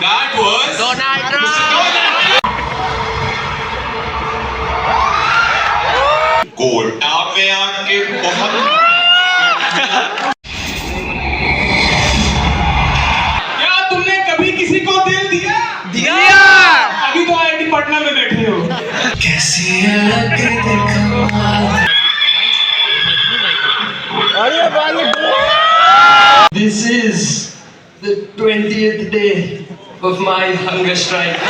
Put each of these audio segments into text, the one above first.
That was Donald Trump. Kota में आके बहुत क्या तुमने कभी किसी को दिल दिया? दिया। अभी तो आईआईटी पटना में बैठे हो। कैसी अलग This is the 20th day of my hunger strike.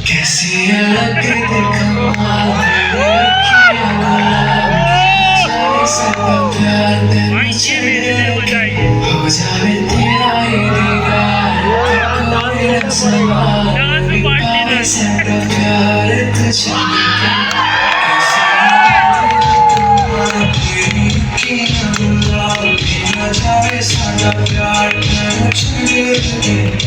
कैसी अलग हो जावे तेरा ये दीदार कोई सवाल से प्यार तुझे जावे सारा प्यार मुझे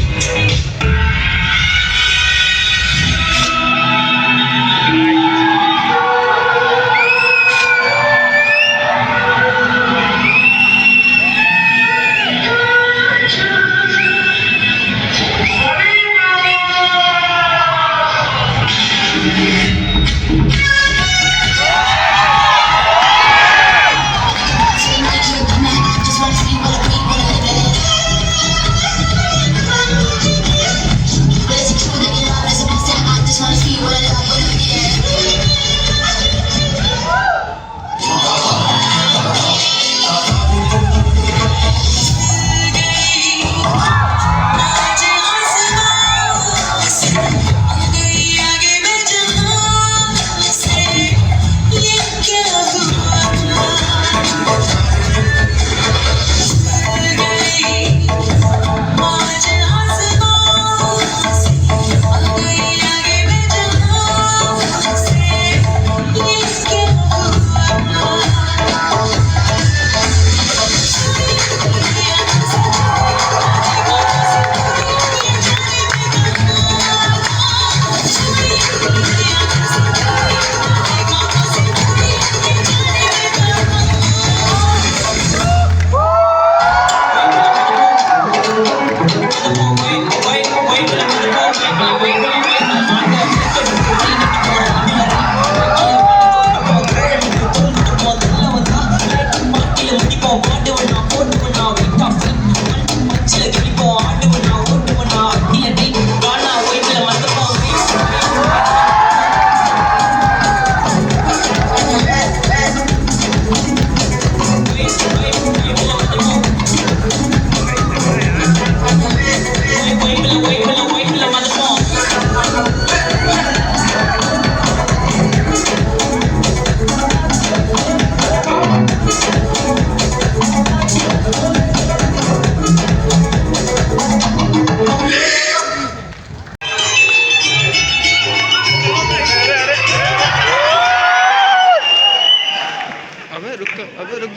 अबे रुक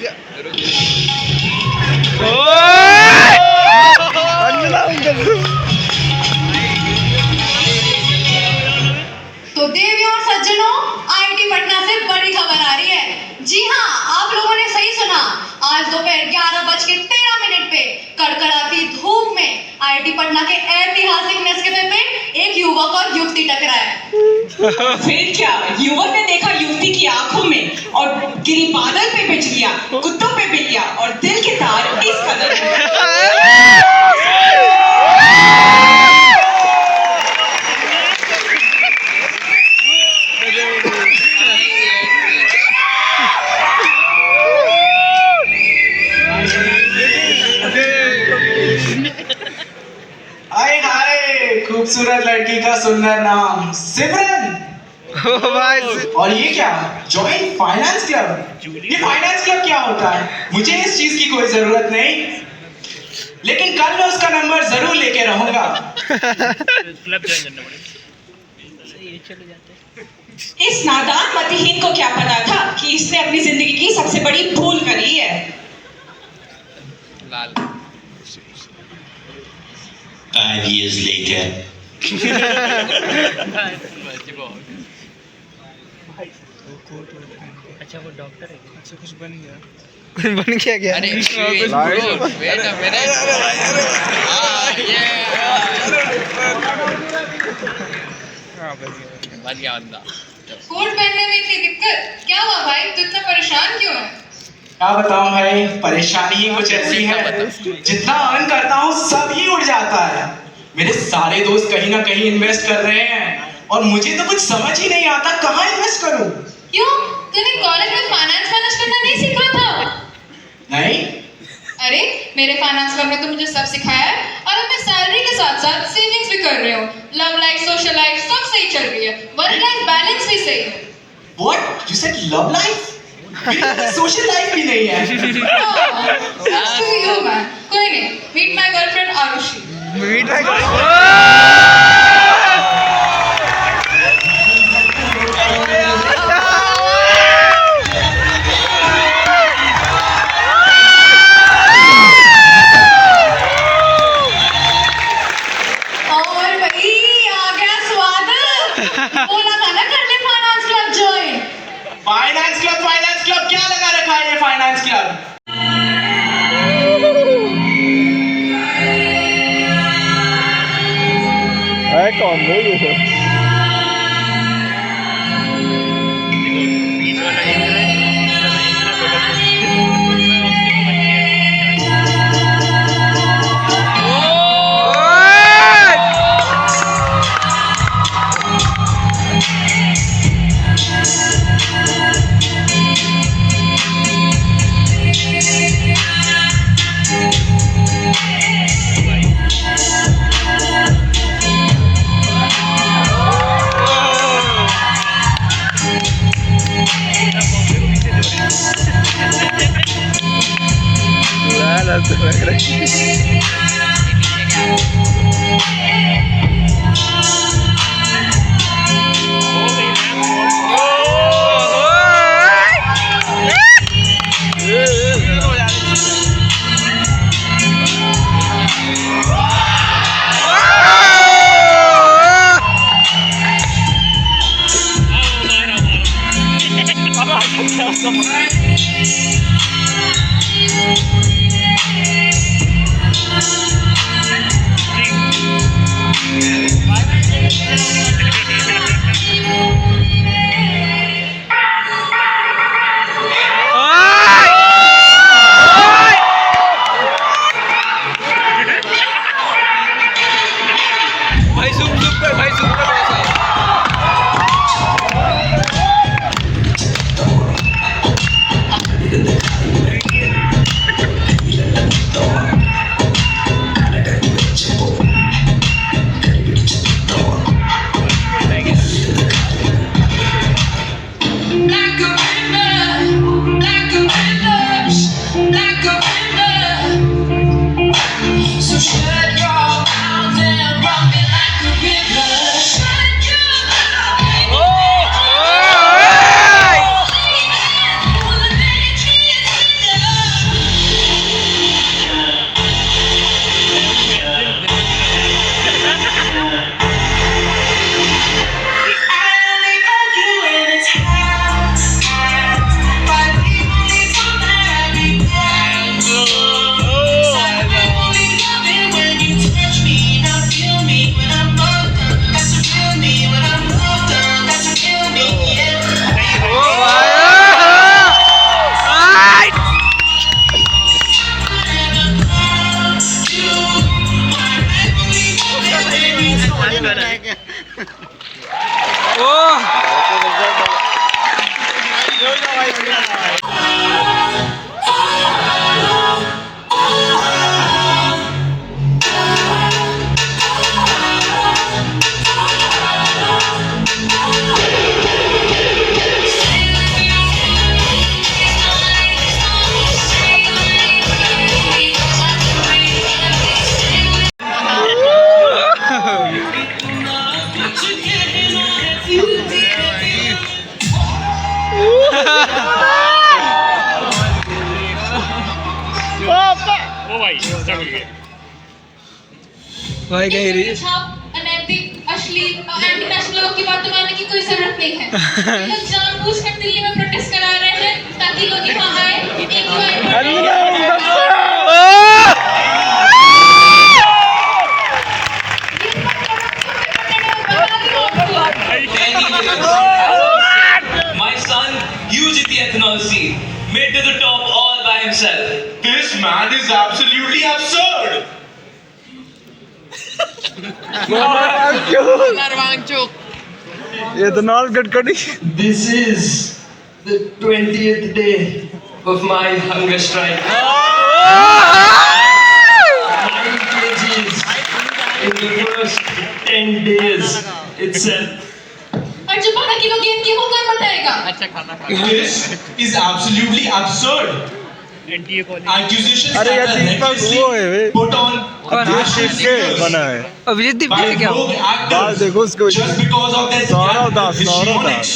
जा तो देवियों और सज्जनों, आईआईटी पटना से बड़ी खबर आ रही है। जी हाँ, आप लोगों ने सही सुना। आज दोपहर 11:13 पे कड़कड़ाती धूप में आईआईटी पटना के ऐतिहासिक नेस्कैफे पे एक युवक और युवती टकराए। फिर क्या, युवक ने देखा युवती की आंखों में और गिरी बादल पे बिजलियां, कुत्तों पे बिल्लियां और दिल के तार इस कदर। हाय हाय, खूबसूरत लड़की का सुंदर नाम सिमरन। और ये क्या, जॉइन फाइनेंस क्लब? ये फाइनेंस क्लब क्या होता है? मुझे इस चीज की कोई जरूरत नहीं, लेकिन कल मैं उसका नंबर जरूर लेके रहूंगा। इस नादान मतिहीन को क्या पता था कि इसने अपनी जिंदगी की सबसे बड़ी भूल करी है। लाल 5 years later. अच्छा वो डॉक्टर है, अच्छा कुछ बन गया क्या? अरे वेट अ मिनट। बन गया बंदा। कोट पहनने में इतनी दिक्कत क्या हुआ भाई? तू इतना परेशान क्यों है? क्या बताऊं भाई, परेशानी ही कुछ ऐसी है, जितना अर्न करता हूँ सब ही उड़ जाता है। मेरे सारे दोस्त कहीं ना कहीं इन्वेस्ट कर रहे हैं और मुझे तो कुछ समझ ही नहीं आता कहाँ इन्वेस्ट करूं। क्यों? तूने कॉलेज में फाइनेंस मैनेज करना नहीं सीखा था? नहीं, अरे मेरे फाइनेंस क्लब ने तो मुझे सब सिखाया है और अब मैं सैलरी के साथ साथ सेविंग्स भी कर रही हूँ। लव लाइफ, सोशल लाइफ सब सही चल रही है, वर्क लाइफ बैलेंस भी सही है। What you said, love life? Social life भी नहीं है। That's to you, man. कोई नहीं, meet my girlfriend आरुषि। और भाई आ गया स्वाद। बोला था ना कर ले finance club join. Finance club क्या लगा रखा है ये फाइनेंस क्लब? कौन है? भाई कह रही अनैतिक अश्लील एंटी नेशनल लोगों की बात मानने की कोई जरूरत नहीं है। ये लोग जानबूझकर दिल्ली में प्रोटेस्ट करा रहे हैं ताकि लोग यहाँ आए My son, huge at the ethanol scene, made to the top all by himself. This man is absolutely absurd. Ethanol Gadkari This is the 20th day of my hunger strike. 9 kgs in the first 10 days itself. और जो 12 kilo गेंद की वो कौन बताएगा? This is absolutely absurd. Accusations अरे यार that are Deepak recklessly वो है वे put on national किसके figures बना है अभिजीत by दीप क्या rogue बाल actors देखो उसको just because of their Saurav Das, Saurav histrionics. Das.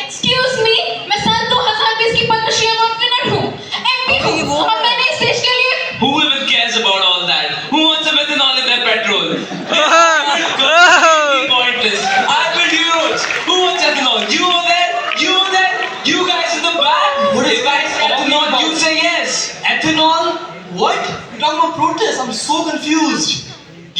Excuse me, मैं सन 2020 की पद्मश्री अवार्ड विनर हूँ, MP हूँ, और मैंने इस देश के लिए Who even cares about all that? Who wants some ethanol in their petrol? Pointless. I build heroes. Who wants ethanol? You over there? You over there? You guys in the back? If I say ethanol, you say yes. Ethanol? What? You're talking about protest. I'm so confused.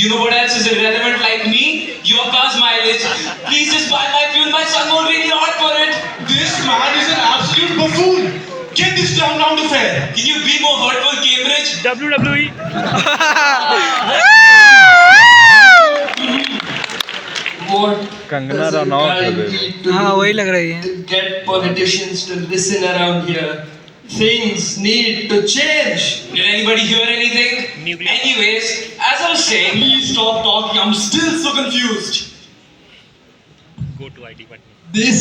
You know what else is irrelevant like me? Your car's mileage. Please just buy my fuel. My son won't really hard for it. This man is an absolute buffoon. Get this clown down to fair. Can you be more hurtful, Cambridge? WWE What Kangana does a Ranaut guy है बे। need to हाँ do वही लग रही है to get politicians to listen around here? Things need to change. Did anybody hear anything? Anyways, as I was saying, Please stop talking. I'm still so confused. this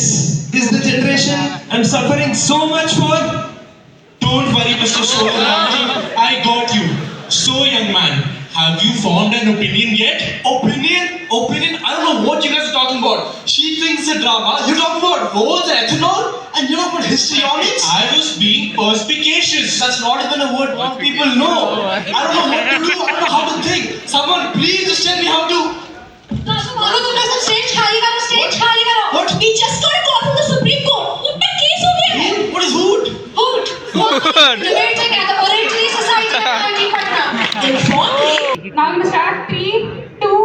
is the generation I'm suffering so much for. Don't worry, Mr. Solanki. I got you. So, young man, have you formed an opinion yet? Opinion? Opinion? I don't know what you guys are talking about. She thinks it's a drama. You're talking about roads and ethanol? And you're talking about histrionics? I was being perspicacious. That's not even a word most people know. I don't know what to do. I don't know how to think. Someone, please just tell me how to. बोलो तुमने सब stage खाली करो, stage खाली करो। What? We just got a call from the Supreme Court. उन पे case हो गया है। What is hoot? Hoot. Debate है क्या? The Oratory Society of IIT Patna. Inform me. Now I'm gonna start 3, 2.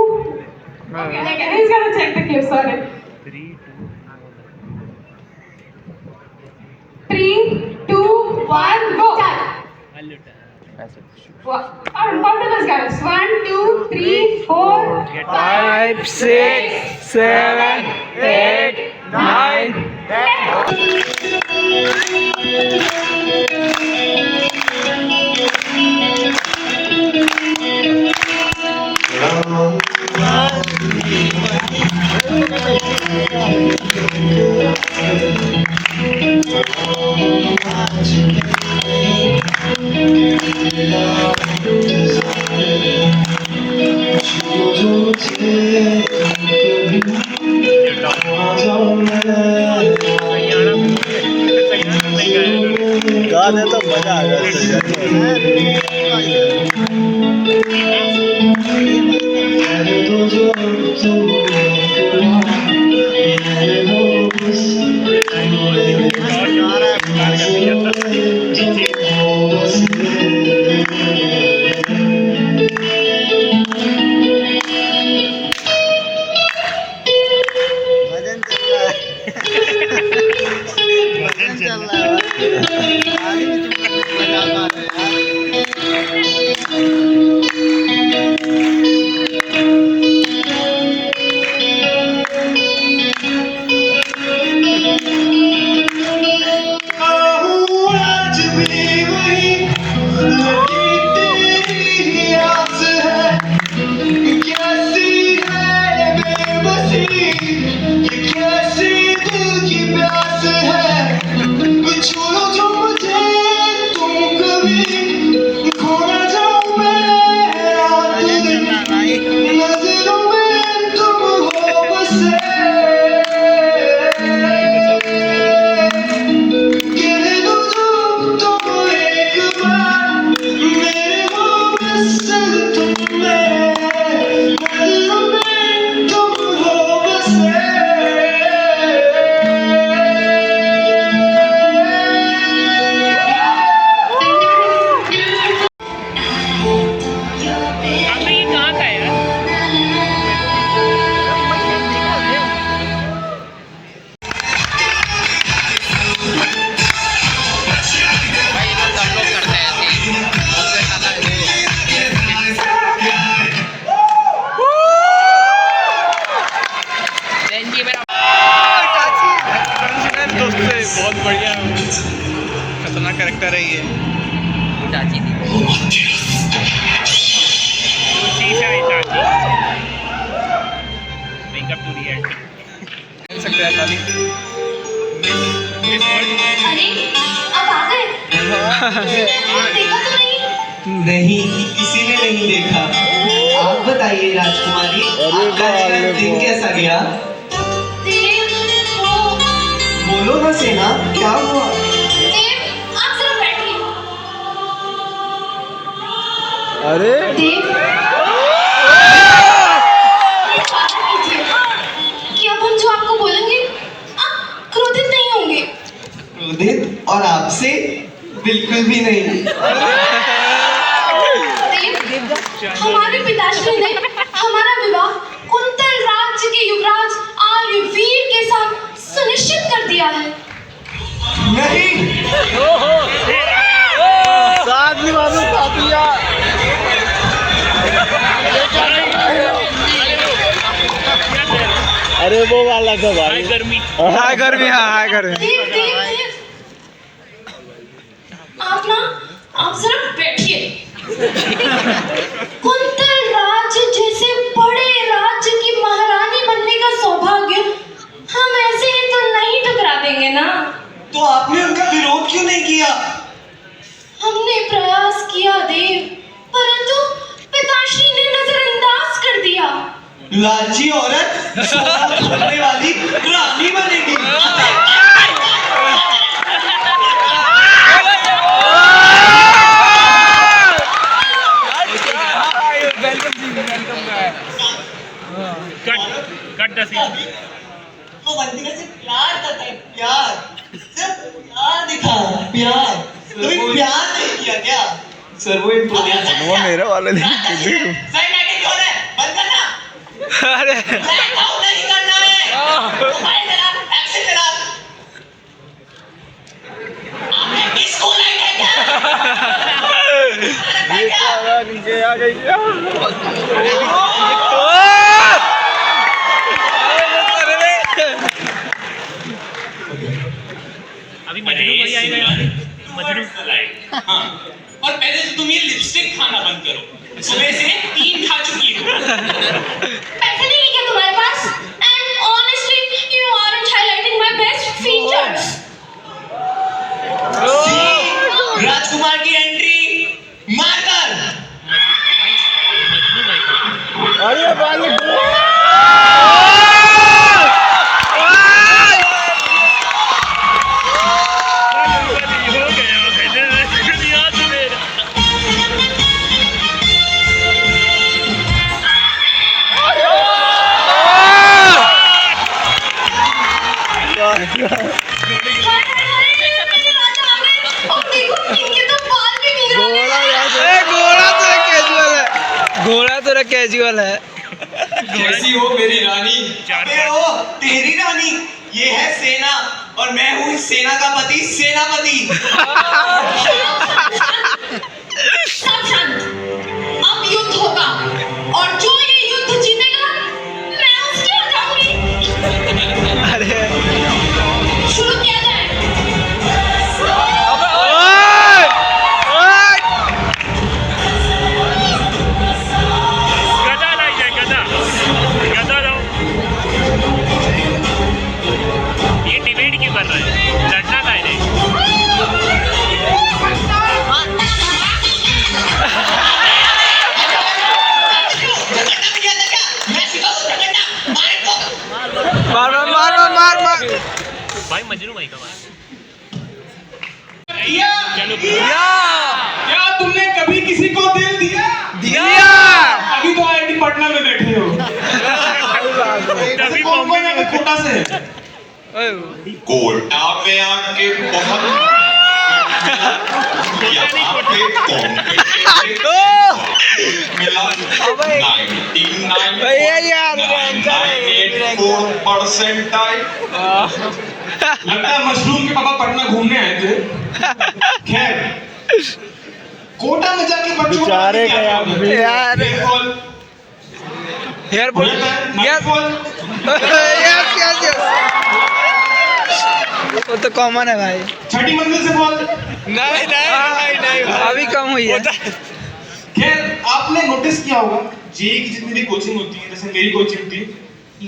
Okay, he's gonna check the clip. Sorry. 3, 2, 1, go. Count to those guys. 1, 2, 3, 4, 5, 5 6 7 8 9 गा दे तो मजा आ छोड़ो जो मुझे तुम कभी खो न जाऊं मैं कैरेक्टर है ये। चाची थी मेकअप टू रियलिटी मिल सकता है खाली। अरे अब आ गए। देखा तो नहीं। नहीं, किसी ने नहीं देखा। आप बताइए राजकुमारी, आपका आज का दिन कैसा गया? देव वो बोलो ना सेना, क्या हुआ? देव आप जरा बैठिए। अरे देव कि अब हम जो आपको बोलेंगे आप क्रोधित नहीं होंगे। क्रोधित? और आपसे बिल्कुल भी नहीं। देव हमारे पिताश्री ने हमारा विवाह कुंतल राज्य के युवराज आर्यवीर के साथ सुनिश्चित कर दिया है। नहीं, साथ ही बाबू साथिया। अरे वो वाला था भाई। हाय गर्मी, हाँ हाय गर्मी। देव देव देव आप ना आप जरा बैठिए। कुंतल राज्य जैसे बड़े राज्य की महारानी बनने का सौभाग्य हम ऐसे ही तो नहीं ठुकरा देंगे ना। तो आपने उनका विरोध क्यों नहीं किया? हमने प्रयास किया देव, परंतु पिताश्री ने नजरअंदाज कर दिया। लालची औरत सोना खोलने वाली रानी बनेगी। अवंतिका से प्यार करता है, प्यार, सिर्फ प्यार दिखा, प्यार। तुम्हें प्यार नहीं किया क्या? सर वो वो मेरे वाले नहीं। सही बैठे क्यों है? बंद करना। अरे ब्लैक आउट नहीं करना है। मोबाइल चला, एक्शन चला। आपने डिस्को लाइट है क्या? ये क्या नीचे आ गई क्या? अभी मजनू कोई आएगा यहाँ पे? मजनू हाँ, और पहले तो तुम ये लिपस्टिक खाना बंद करो। सुबह से 3 खा चुकी हो। पैसे नहीं है क्या तुम्हारे पास? And honestly, you aren't highlighting my best features. राजकुमार की एंट्री मारकर। अरे बालक मेरे राजा आ गए। और देखो इनके तो बाल भी गिर रहे हैं। घोड़ा तो कैजुअल है। कैसी हो मेरी रानी? अबे ओ तेरी रानी, ये है सेना और मैं हूँ इस सेना का पति, सेनापति। सब शांत। अब युद्ध होगा और जो ये युद्ध जीतेगा मैं उसकी हो जाऊंगी। अरे शुरू किया जाए। ये डिबेट क्यों कर रहा है? लड़ना का है। मार भाई, मजनू भाई का मार। चलो क्या तुमने कभी किसी को दिल दिया? अभी तो आईआईटी पटना में बैठे हो। कभी बॉम्बे में कोटा से। कोटा में आके बहुत यहाँ पे मिला 99.984% लगता है मशरूम के पापा पटना घूमने आए थे। खैर, कोटा में जाके बच्चों को बेचारे क्या का होता है? यार। Rainfall, यार हो जाता है, nightfall। वो तो कॉमन है भाई। छठी मंजिल से फॉल नहीं अभी कम हुई है। खैर आपने नोटिस किया होगा जेई की जितनी भी कोचिंग होती है, जैसे मेरी कोचिंग होती है,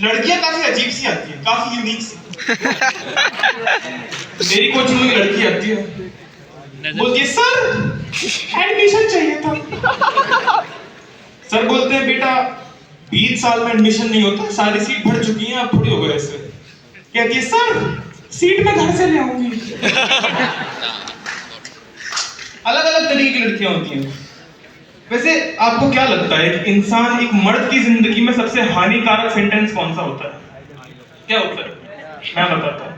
लड़कियां काफी अजीब सी आती है, काफी यूनिक सी। मेरी कोचिंग में लड़की आती है, बोलती है सर एडमिशन चाहिए था। सर बोलते हैं बेटा 20 साल में एडमिशन नहीं होता, सारी सीट भर चुकी हैं, आप थोड़ी हो गए ऐसे। कहती है सर सीट मैं घर से ले आऊंगी। अलग अलग तरीके की लड़कियां होती हैं। वैसे आपको क्या लगता है कि इंसान एक मर्द की जिंदगी में सबसे हानिकारक सेंटेंस कौन सा होता है? क्या होता है? मैं बताता हूँ।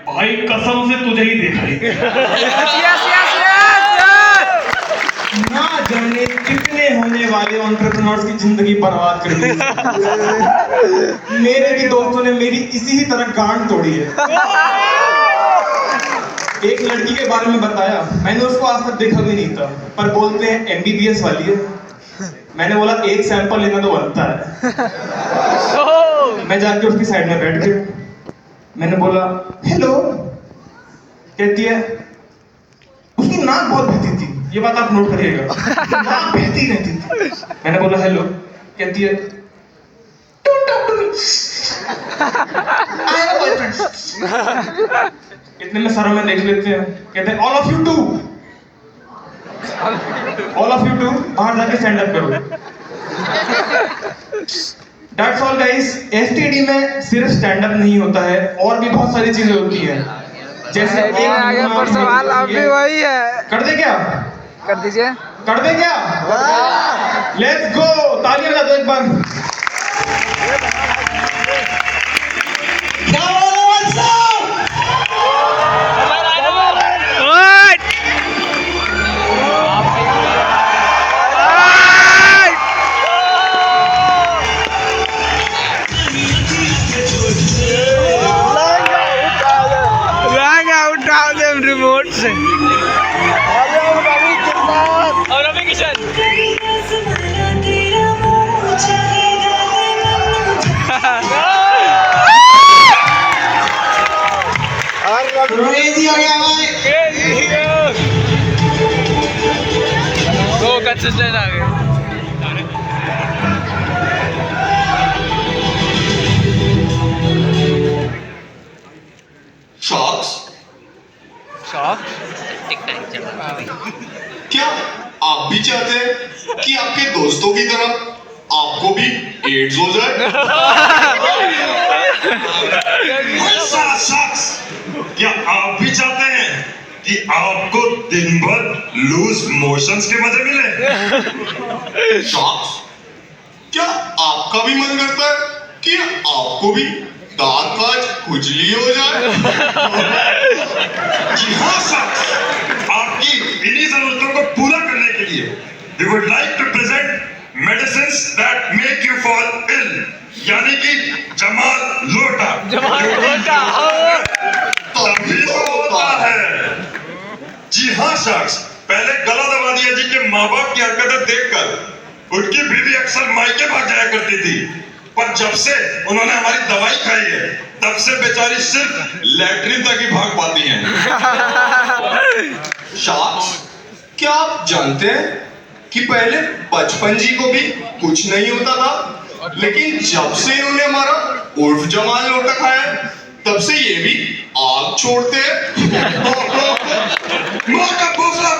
भाई कसम से तुझे ही देखा है। ना जाने कितने होने वाले एंटरप्रेन्योर्स की जिंदगी बर्बाद कर दी। मेरे भी दोस्तों ने मेरी इसी ही तरह गांड तोड़ी है। एक लड़की के बारे में बताया, मैंने उसको आज तक देखा भी नहीं था, पर बोलते हैं MBBS वाली है। मैंने बोला एक सैंपल लेना तो बनता है। मैं जाके उसकी साइड में बैठ गया, मैंने बोला हेलो। कहती है, उसकी नाक बहुत बहती थी, ये बात आप नोट करिएगा, नाक बहती रहती थी। मैंने बोला हेलो। कहती है don't talk to me, I have a boyfriend. इतने में सरों में देख लेते हैं, कहते हैं ऑल ऑफ यू टू बाहर जाके स्टैंड अप करो। That's all guys, STD में सिर्फ स्टैंड अप नहीं होता है, और भी बहुत सारी चीजें होती हैं। जैसे आगे पर सवाल अब भी वही है। कर दे क्या? कर दीजिए। कर दे क्या? लेट्स गो, तालियां बजा दो एक बार। रिमोट से और अभी किशन क्रेजी हो गया भाई। तो कंसिस्टेंट आ गए। शॉक्स क्या आप भी चाहते हैं कि आपके दोस्तों की तरह आपको भी एड्स हो जाए? शॉक्स क्या आप भी चाहते हैं कि आपको दिन भर लूज मोशंस के मजे मिले? शॉक्स क्या आपका भी मन करता है कि आपको भी दांत काज खुजली हो जाए? जी हाँ शॉक्स, आपकी इन्हीं जरूरतों को पूरा करने के लिए we would like to present medicines that make you fall ill, यानी कि जमाल लोटा। तभी तो होता है। जी हाँ शख्स, पहले गला दबा दिया जी के माँ बाप की हरकतें देखकर उनकी बीवी अक्सर मायके भाग जाया करती थी, पर जब से उन्होंने हमारी दवाई खाई है तब से बेचारी सिर्फ लैट्रिन तक ही भाग पाती हैं। शख्स क्या आप जानते हैं कि पहले बचपन जी को भी कुछ नहीं होता था, लेकिन जब से इन्होंने हमारा उर्फ जमाल लोटा खाया है तब से ये भी आग छोड़ते हैं। माँ का बोफला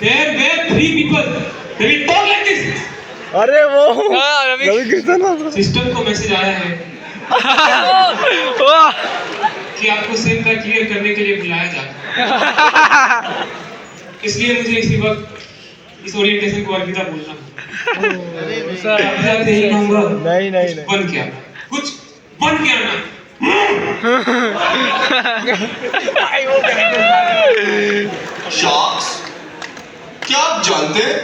There three people. They will talk like this. अरे वो रवि किशन सिस्टम को मैसेज आया है कि आपको सिम का क्लियर करने के लिए बुलाया जाता है, इसलिए मुझे इसी वक्त इस ओरिएंटेशन को अलविदा बोलना है। यही कहूँगा, नहीं बन क्या कुछ बन क्या ना। शॉक्स क्या आप जानते हैं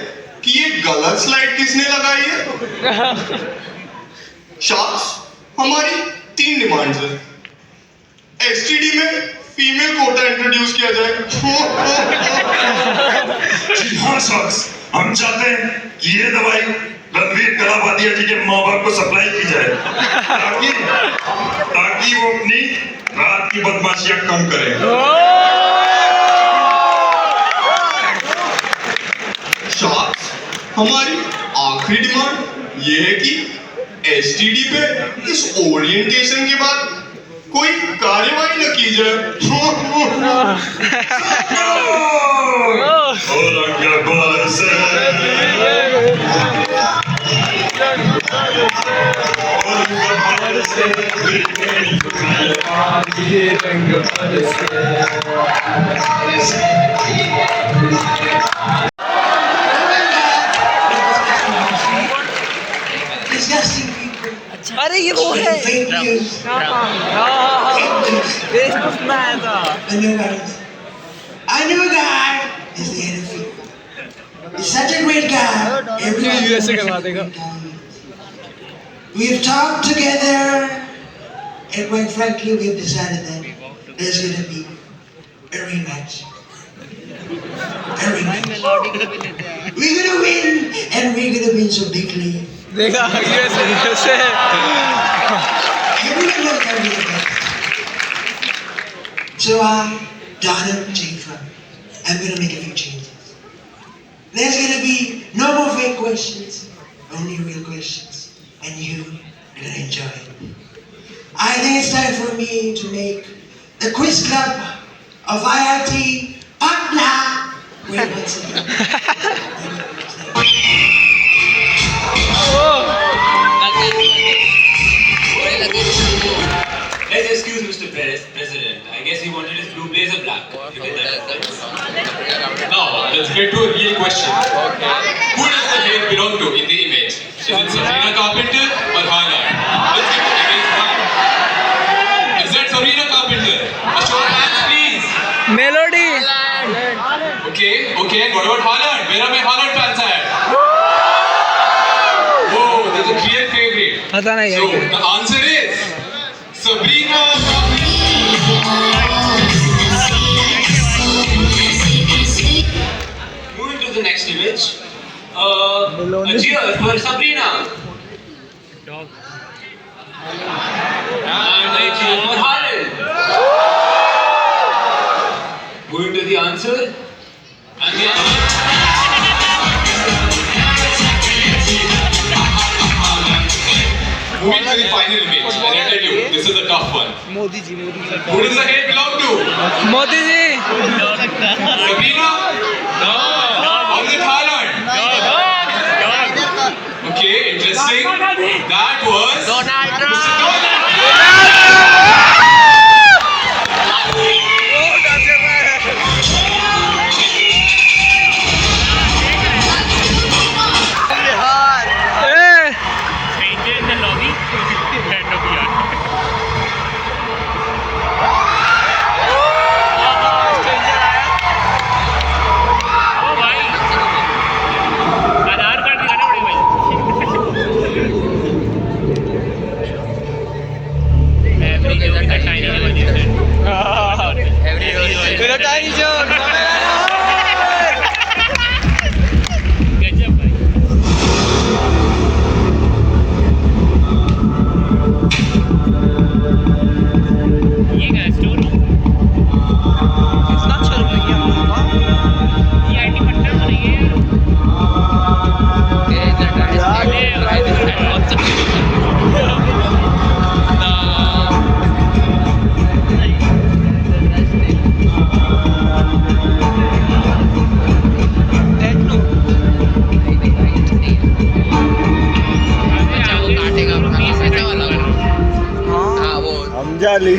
कि ये गलत स्लाइड किसने लगाई है? शॉक्स हमारी 3 डिमांड्स है। एसटीडी में फीमेल कोटा इंट्रोड्यूस किया जाए। जी हाँ शॉक्स, हम चाहते हैं कि ये दवाई रणवीर कलाबादिया जी के माँ बाप को सप्लाई की जाए ताकि वो अपनी रात की बदमाशियां कम करें। शार्क्स, हमारी आखिरी डिमांड ये है कि एसटीडी पे इस ओरिएंटेशन के बाद कोई कार्यवाही न की जाए। Disgusting people. अरे ये वो है Fake news. I knew a guy. He's the head of FIFA. He's such a great guy. Everyone USA करवा देगा। We've talked together, and quite frankly, we've decided that there's going to be a rematch. A rematch. We're going to win, and we're going to win so bigly. देखा USA Everyone knows that we're the best. So Donald J. Trump, I'm going to make a few changes. There's going to be no more fake questions, only real questions. And you are going to enjoy it. I think it's time for me to make the quiz club of IIT Patna. Wait, once again. Let's excuse Mr. President. I guess he wanted his blue blazer black. You get that? Now, let's get to a real question. Who does the hair belong to in the image? Is it Sabrina Carpenter or Haaland? Let's get to image one. Is that Sabrina Carpenter? A show of hands, please. Melody Okay, and what about Haaland? Where are my Haaland fans at? Whoa, there's a clear favorite. पता नहीं So, the answer is Sabrina Moving to the next image. A cheer for Sabrina. And a cheer for Haaland. Moving to the answer. And the answer. Moving to the final image, and I tell you, this is a tough one. Modi ji Who does the hair belong to? Modi ji Sabrina? No. Or is it Haaland? Okay, interesting. That was Donald Trump. मेरा tiny joke हमजाली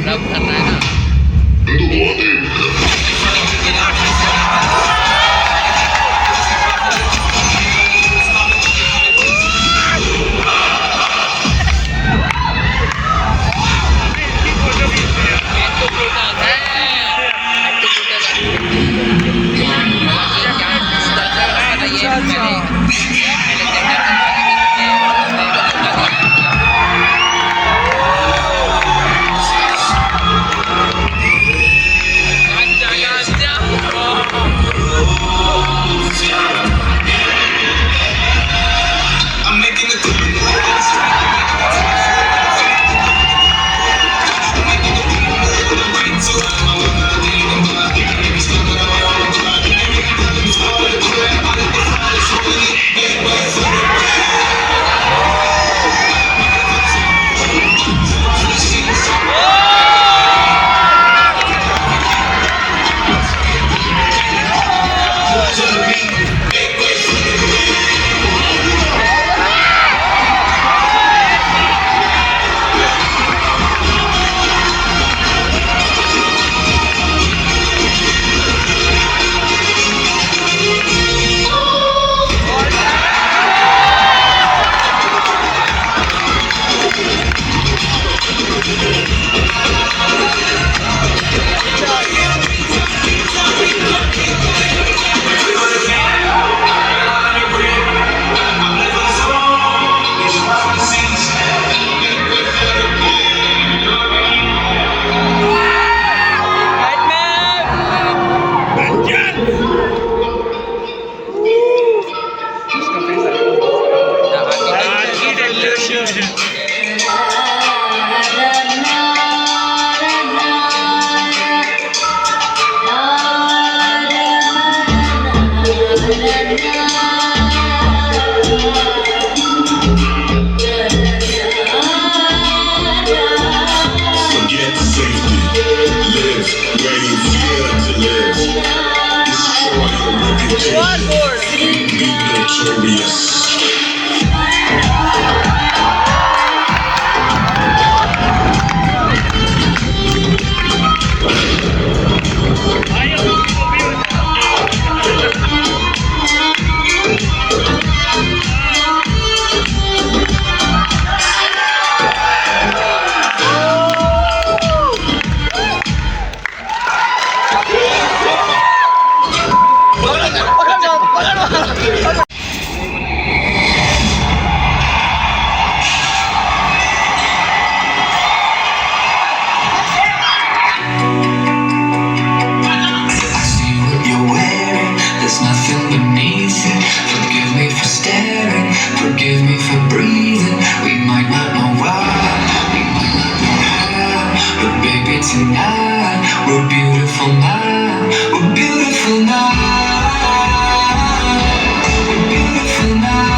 Forget safety. Live where you fear to live. Destroy your reputation. Be notorious. There's nothing beneath it. Forgive me for staring, forgive me for breathing. We might not know why, we might not know how, but baby tonight we're beautiful now. We're beautiful now. We're beautiful now.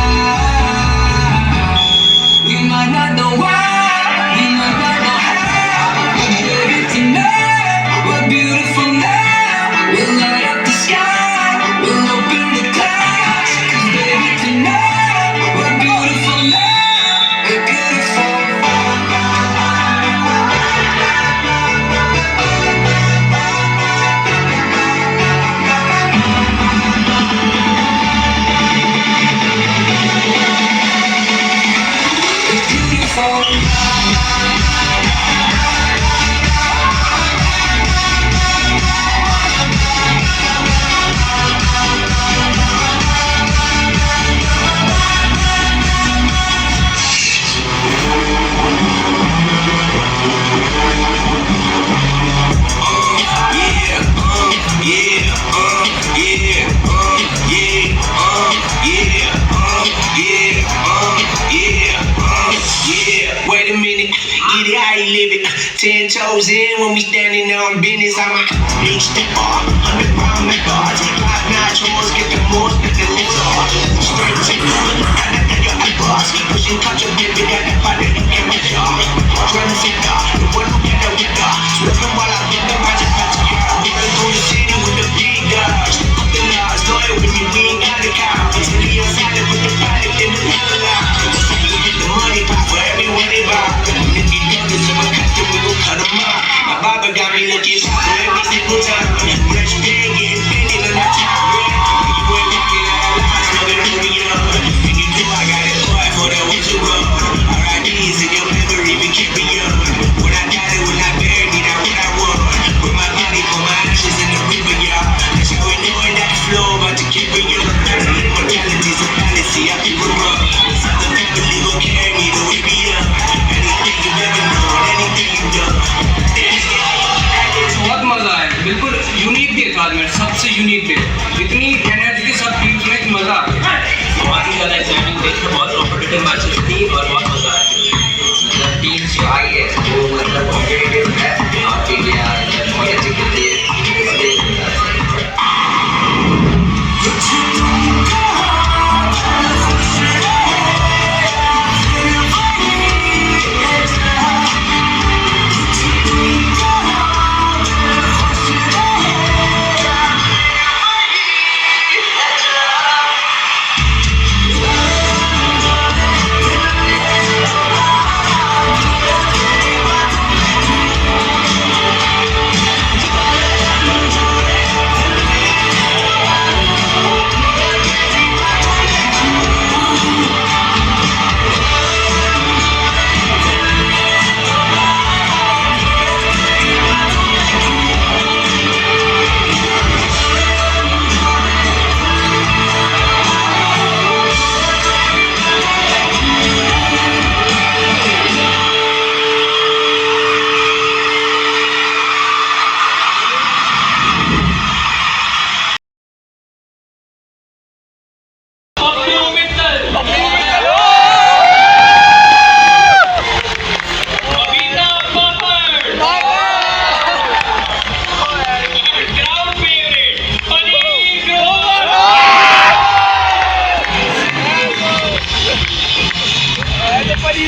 We might not know why, we might not know how, but baby tonight we're beautiful now. We'll light up the sky. We'll open the clouds, 'cause baby tonight we're beautiful now. We're beautiful. We're beautiful. Wait a minute, get it how you live it. 10 toes in when we standing on business. I'm a big stepper, 100 pound my bars. 5 chores, get the most, get the list. Straight to the your boss. Pushing culture, baby, got that body in my jaw. Trying to sit down, the one who get the window. Smoking while I'm in the magic party. We run through the city with the big dogs. Up the laws, know it with me, we ain't got the cow. Until we outside with the product in the power. Get the money pop for everyone they buy. If you know this, if I cut them, we gon' cut them out. My barber got me looking for every single time. Fresh pig, getting bending on my top. You ain't walking out of line, smoking on me up. If you do, I got it, boy, for that what you run. R.I.P.'s in your memory, we keep me up. When I got it, when I buried it, I what I want. Put my body for my ashes in the river, y'all. That's how we know in that flow, about to keep me up. Immortality's a fallacy, I keep it rough. The family gon' carry me the way we up. Anything you've ever known, anything you've done. बहुत मजा आया, बिल्कुल unique day था आज मेरा, सबसे unique day. इतनी energy थी सब टीम्स में कि मजा आ गया। बहुत ही ज़्यादा एक्साइटिंग थी, बहुत कॉम्पिटिटिव मैचेस थी और बहुत मजा आया। मतलब टीम्स जो आई है वो मतलब कॉम्पिटिटिव है और इंडिया बहुत अच्छी खेलती है। Hello,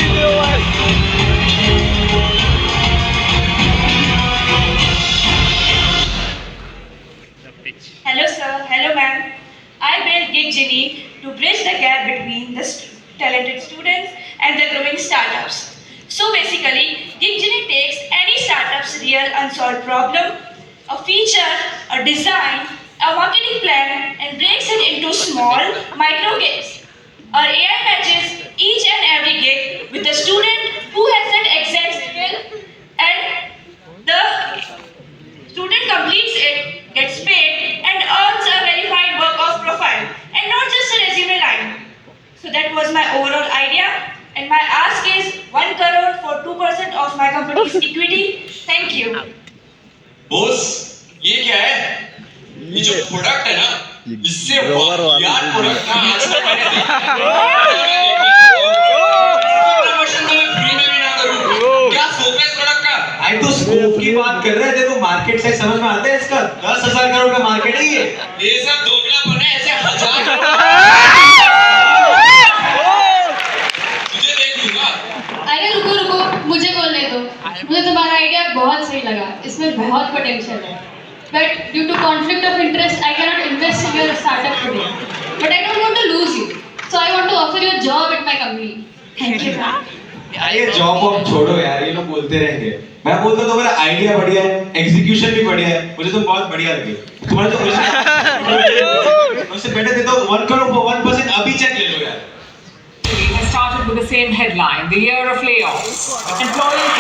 sir. Hello, ma'am. I built Gig Genie to bridge the gap between the talented students and the growing startups. So basically, Gig Genie takes any startup's real unsolved problem, a feature, a design, a marketing plan, and breaks it into small, micro gigs. Our AI matches each and every gig with the student who has that exact skill, and the student completes it, gets paid, and earns a verified work of profile, and not just a resume line. So that was my overall idea, and my ask is 1 crore for 2% of my company's equity. Thank you. Boss ये क्या है? ये जो product है ना, इससे Rover वाला यार चीज़ प्रोडक्ट ना आज तक मैंने देखा प्रमोशन तो मैं फ्री में भी ना करूं। क्या फोकस प्रोडक्ट का? भाई तो स्कोप की बात कर रहे हैं, देखो मार्केट साइज समझ में आता है इसका। 10,000 करोड़ का मार्केट है ये। ये सब दोगलापन है, ऐसे हजार तुझे देख लूंगा। अरे रुको रुको, मुझे बोलने दो। मुझे तुम्हारा आइडिया बहुत सही लगा, इसमें बहुत पोटेंशियल है। But due to conflict of interest, I cannot invest in your startup today. But I don't want to lose you, so I want to offer you a job at my company. Thank you, ma'am. यार ये job वॉब छोड़ो यार, ये लोग बोलते रहेंगे। मैं बोलता हूँ तुम्हारा आइडिया बढ़िया है, एग्जीक्यूशन भी बढ़िया है, मुझे तुम बहुत बढ़िया लगे। तुम्हारा जो उससे बेटर देता हूँ 1 करोड़ for 1%, अभी चेक ले लो यार। Has started with the same headline, the year of layoffs. Employees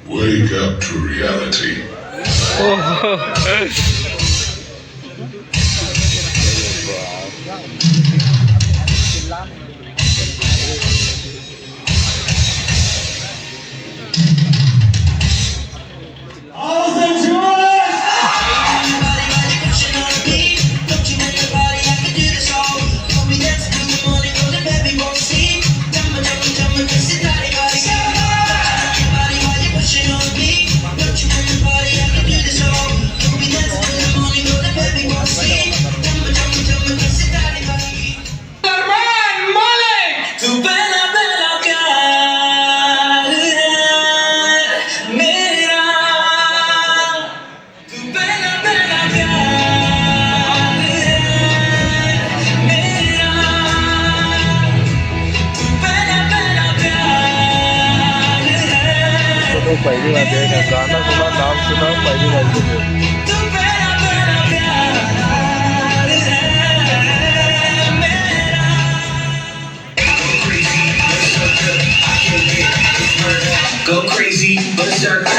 Wake up to reality. तो पहली बार देखा, गाना सुना, नाम सुना, पहली बार देखा। Go crazy, berserker.